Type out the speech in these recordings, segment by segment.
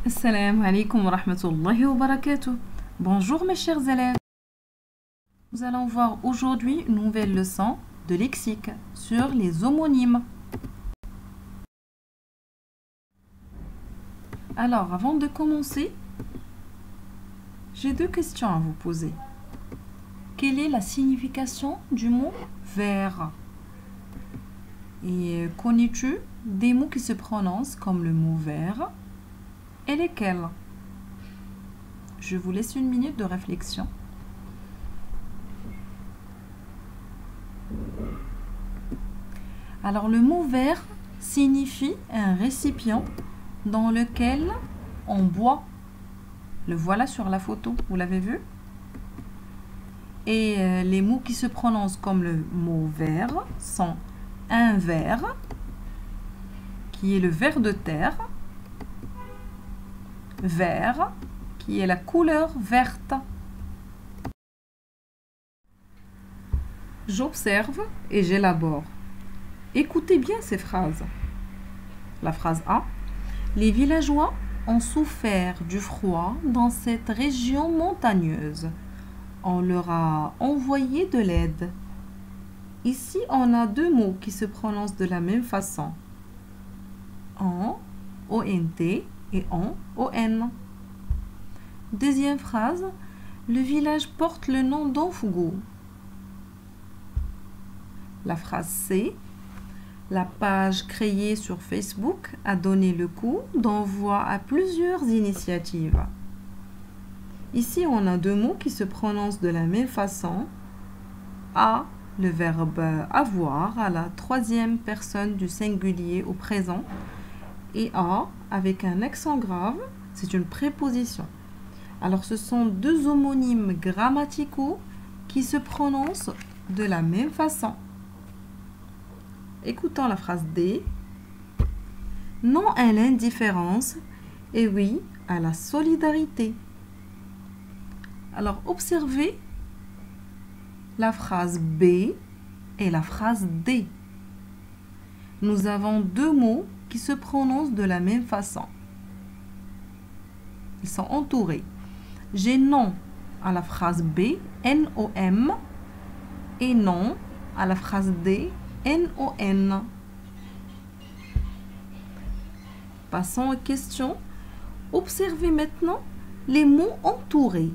Assalamu alaikum wa rahmatullahi wa barakatuh. Bonjour mes chers élèves. Nous allons voir aujourd'hui une nouvelle leçon de lexique sur les homonymes. Alors, avant de commencer, j'ai deux questions à vous poser. Quelle est la signification du mot vert? Et connais-tu des mots qui se prononcent comme le mot vert? Et lesquels? Je vous laisse une minute de réflexion. Alors, le mot verre signifie un récipient dans lequel on boit. Le voilà sur la photo, vous l'avez vu? Et les mots qui se prononcent comme le mot verre sont un verre, qui est le ver de terre, vert, qui est la couleur verte. J'observe et j'élabore. Écoutez bien ces phrases. La phrase A. Les villageois ont souffert du froid dans cette région montagneuse. On leur a envoyé de l'aide. Ici, on a deux mots qui se prononcent de la même façon. En, O-N-T, et en, O-N. Deuxième phrase. Le village porte le nom d'Anfougou. La phrase C. La page créée sur Facebook a donné le coup d'envoi à plusieurs initiatives. Ici, on a deux mots qui se prononcent de la même façon. A, le verbe avoir à la troisième personne du singulier au présent. Et A, avec un accent grave, c'est une préposition. Alors, ce sont deux homonymes grammaticaux qui se prononcent de la même façon. Écoutons la phrase D. Non à l'indifférence et oui à la solidarité. Alors, observez la phrase B et la phrase D. Nous avons deux mots qui se prononcent de la même façon. Ils sont entourés. J'ai non à la phrase B, N-O-M, et non à la phrase D, N-O-N. Passons aux questions. Observez maintenant les mots entourés.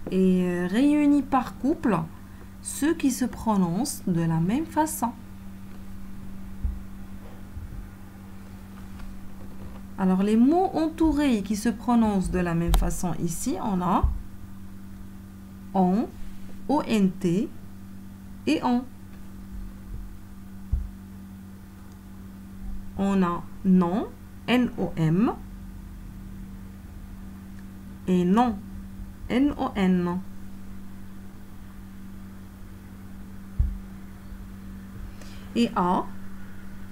Et réunis par couple, ceux qui se prononcent de la même façon. Alors, les mots entourés qui se prononcent de la même façon ici, on a on, O-N-T et on. On a non, N-O-M et non, N-O-N. Et A,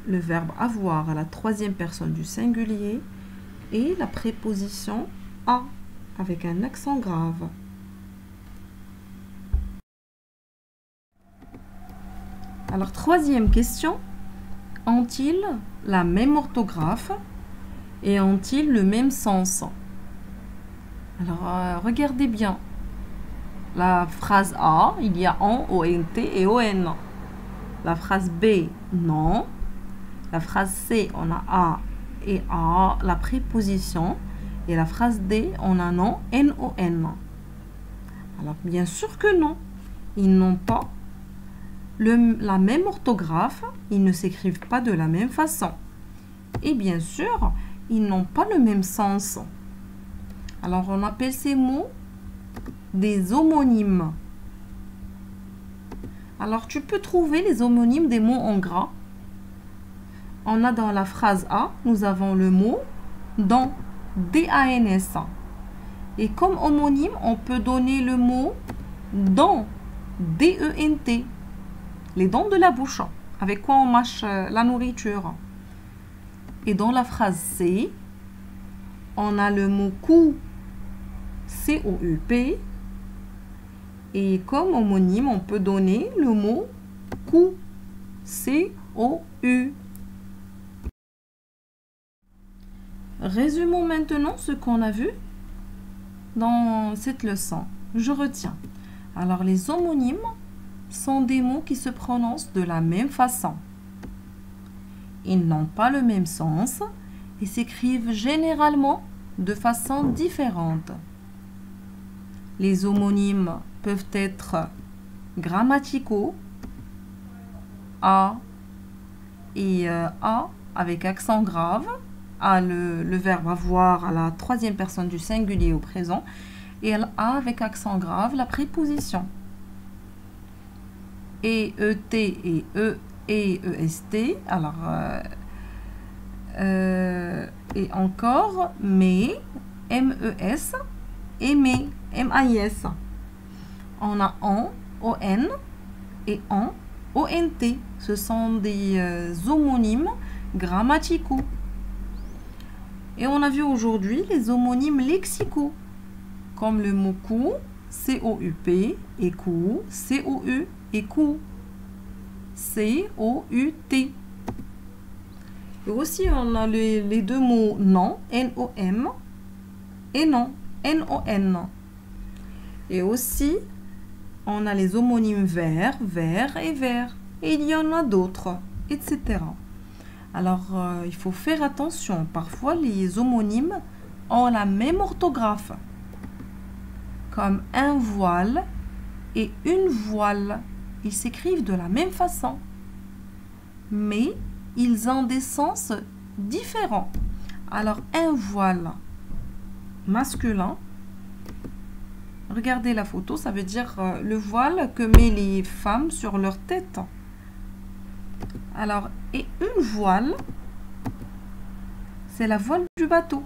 le verbe avoir à la troisième personne du singulier et la préposition a avec un accent grave. Alors, troisième question. Ont-ils la même orthographe et ont-ils le même sens? Alors, regardez bien. La phrase A, il y a en, O-N-T et O-N. La phrase B, non. La phrase C, on a A et A, la préposition. Et la phrase D, on a non, N-O-N. Alors, bien sûr que non. Ils n'ont pas la même orthographe. Ils ne s'écrivent pas de la même façon. Et bien sûr, ils n'ont pas le même sens. Alors, on appelle ces mots des homonymes. Alors, tu peux trouver les homonymes des mots en gras. On a dans la phrase A, nous avons le mot dans, D-A-N-S. Et comme homonyme, on peut donner le mot dent, D-E-N-T. Les dents de la bouche, avec quoi on mâche la nourriture. Et dans la phrase C, on a le mot cou, C-O-U-P. Et comme homonyme, on peut donner le mot cou. C-O-U. Résumons maintenant ce qu'on a vu dans cette leçon. Je retiens. Alors, les homonymes sont des mots qui se prononcent de la même façon. Ils n'ont pas le même sens et s'écrivent généralement de façon différente. Les homonymes peuvent être grammaticaux, A et A avec accent grave, A le verbe avoir à la troisième personne du singulier au présent, et A avec accent grave la préposition. Et ET et E et EST, alors et encore mais, MES et mais, MAIS. On a ON et ONT. Ce sont des homonymes grammaticaux. Et on a vu aujourd'hui les homonymes lexicaux, comme le mot coup, C-O-U-P, et coup, C-O-U, et coup, C-O-U-T. Et aussi, on a les deux mots nom, N-O-M, et non, N-O-N. Et aussi, on a les homonymes vert, vert et vert. Et il y en a d'autres, etc. Alors, il faut faire attention. Parfois, les homonymes ont la même orthographe, comme un voile et une voile. Ils s'écrivent de la même façon, mais ils ont des sens différents. Alors, un voile masculin, regardez la photo, ça veut dire le voile que mettent les femmes sur leur tête. Alors, et une voile, c'est la voile du bateau.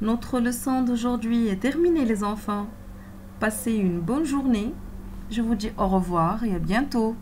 Notre leçon d'aujourd'hui est terminée, les enfants. Passez une bonne journée. Je vous dis au revoir et à bientôt.